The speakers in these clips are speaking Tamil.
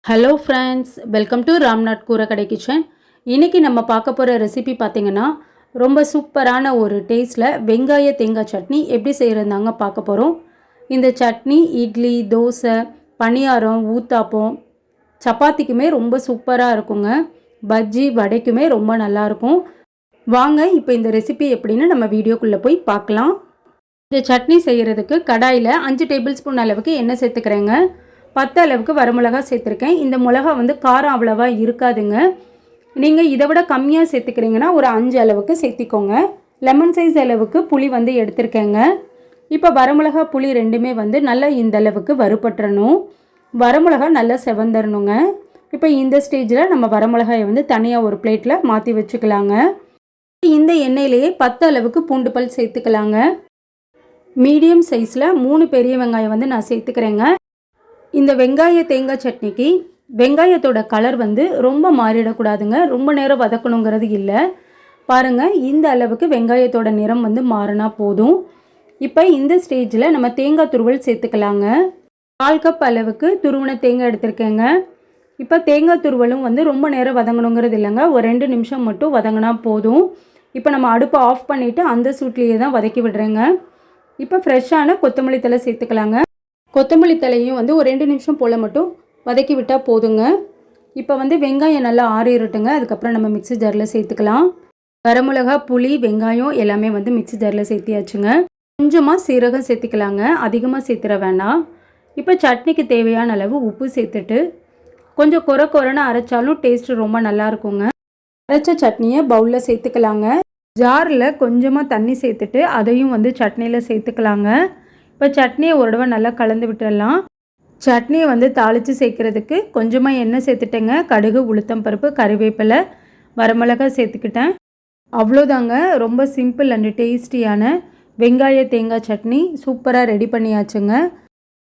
Hello friends, welcome to Ramnath கூரக்கடை kitchen. இன்றைக்கி நம்ம பார்க்க போகிற ரெசிபி பார்த்திங்கன்னா ரொம்ப சூப்பரான ஒரு டேஸ்ட்டில் வெங்காய தேங்காய் சட்னி எப்படி செய்கிறதாங்க பார்க்க போகிறோம். இந்த சட்னி இட்லி, தோசை, பணியாரம், ஊத்தாப்பம், சப்பாத்திக்குமே ரொம்ப சூப்பராக இருக்குங்க. பஜ்ஜி, வடைக்குமே ரொம்ப நல்லாயிருக்கும். வாங்க இப்போ இந்த ரெசிபி எப்படின்னு நம்ம வீடியோக்குள்ளே போய் பார்க்கலாம். இந்த சட்னி செய்கிறதுக்கு கடாயில் 5 டேபிள் ஸ்பூன் அளவுக்கு எண்ணெய் சேர்த்துக்கிறேங்க. 10 அளவுக்கு வரமிளகா சேர்த்துருக்கேன். இந்த மிளகா காரம் அவ்வளவா இருக்காதுங்க. நீங்கள் இதை விட கம்மியாக சேர்த்துக்கிறீங்கன்னா ஒரு 5 அளவுக்கு சேர்த்திக்கோங்க. லெமன் சைஸ் அளவுக்கு புளி எடுத்திருக்கேங்க. இப்போ வரமிளகா புளி ரெண்டுமே நல்லா இந்த அளவுக்கு வறுபட்டுறணும். வரமிளகா நல்லா செவந்தரணுங்க. இப்போ இந்த ஸ்டேஜில் நம்ம வரமிளகாயை தனியாக ஒரு பிளேட்டில் மாற்றி வச்சுக்கலாங்க. இந்த எண்ணெயிலேயே 10 அளவுக்கு பூண்டு பல் சேர்த்துக்கலாங்க. மீடியம் சைஸில் 3 பெரிய வெங்காயம் நான் சேர்த்துக்கிறேங்க. இந்த வெங்காய தேங்காய் சட்னிக்கு வெங்காயத்தோட கலர் ரொம்ப மாறிடக்கூடாதுங்க. ரொம்ப நேரம் வதக்கணுங்கிறது இல்லை. பாருங்கள், இந்த அளவுக்கு வெங்காயத்தோட நிறம் மாறினா போதும். இப்போ இந்த ஸ்டேஜில் நம்ம தேங்காய் துருவல் சேர்த்துக்கலாங்க. 1/4 கப் அளவுக்கு துருவின தேங்காய் எடுத்திருக்கேங்க. இப்போ தேங்காய் துருவலும் ரொம்ப நேரம் வதங்கணுங்கிறது இல்லைங்க. ஒரு 2 நிமிஷம் மட்டும் வதங்கினா போதும். இப்போ நம்ம அடுப்பை ஆஃப் பண்ணிவிட்டு அந்த சூட்லேயே தான் வதக்கி விடுறேங்க. இப்போ ஃப்ரெஷ்ஷான கொத்தமல்லி தழை சேர்த்துக்கலாங்க. கொத்தமல்லி தலையும் ஒரு 2 நிமிஷம் போல் மட்டும் வதக்கி விட்டால் போதுங்க. இப்போ வெங்காயம் நல்லா ஆறிடட்டுங்க. அதுக்கப்புறம் நம்ம மிக்ஸி ஜாரில் சேர்த்துக்கலாம். வரமிளகா, புளி, வெங்காயம் எல்லாமே மிக்ஸி ஜாரில் சேர்த்தியாச்சுங்க. கொஞ்சமாக சீரகம் சேர்த்துக்கலாங்க. அதிகமாக சேர்த்துற வேண்டாம். இப்போ சட்னிக்கு தேவையான அளவு உப்பு சேர்த்துட்டு கொஞ்சம் கொரன்னு அரைச்சாலும் டேஸ்ட்டு ரொம்ப நல்லாயிருக்குங்க. அரைச்ச சட்னியை பவுலில் சேர்த்துக்கலாங்க. ஜாரில் கொஞ்சமாக தண்ணி சேர்த்துட்டு அதையும் சட்னியில் சேர்த்துக்கலாங்க. இப்போ சட்னியை ஒரு தடவை நல்லா கலந்து விட்டுடலாம். சட்னியை தாளித்து சேர்க்குறதுக்கு கொஞ்சமாக எண்ணெய் சேர்த்துட்டேங்க. கடுகு, உளுத்தம் பருப்பு, கறிவேப்பிலை, வரமிளகாய் சேர்த்துக்கிட்டேன். அவ்வளோதாங்க. ரொம்ப சிம்பிள் அண்ட் டேஸ்டியான வெங்காய தேங்காய் சட்னி சூப்பராக ரெடி பண்ணியாச்சுங்க.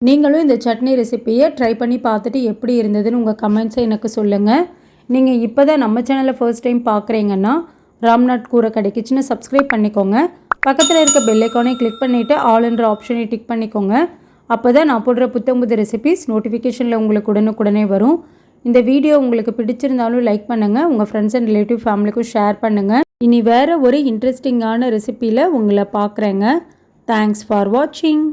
நீங்களும் இந்த சட்னி ரெசிப்பியை ட்ரை பண்ணி பார்த்துட்டு எப்படி இருந்ததுன்னு உங்கள் கமெண்ட்ஸை எனக்கு சொல்லுங்கள். நீங்கள் இப்போ தான் நம்ம சேனலை ஃபர்ஸ்ட் டைம் பார்க்குறீங்கன்னா ராம்நாத் கூரக்கடை கிச்சனை சப்ஸ்கிரைப் பண்ணிக்கோங்க. பக்கத்தில் இருக்க பெல் ஐக்கானை கிளிக் பண்ணிவிட்டு ஆல்ன்ற ஆப்ஷனை டிக் பண்ணிக்கோங்க. அப்போ தான் நான் போடுற புது ரெசிபிஸ் நோட்டிஃபிகேஷனில் உங்களுக்கு உடனுக்குடனே வரும். இந்த வீடியோ உங்களுக்கு பிடிச்சிருந்தாலும் லைக் பண்ணுங்கள். உங்கள் ஃப்ரெண்ட்ஸ் அண்ட் ரிலேட்டிவ் ஃபேமிலிக்கும் ஷேர் பண்ணுங்கள். இனி வேறு ஒரு இன்ட்ரெஸ்டிங்கான ரெசிப்பியில் உங்களை பார்க்குறேங்க. தேங்க்ஸ் ஃபார் வாட்சிங்.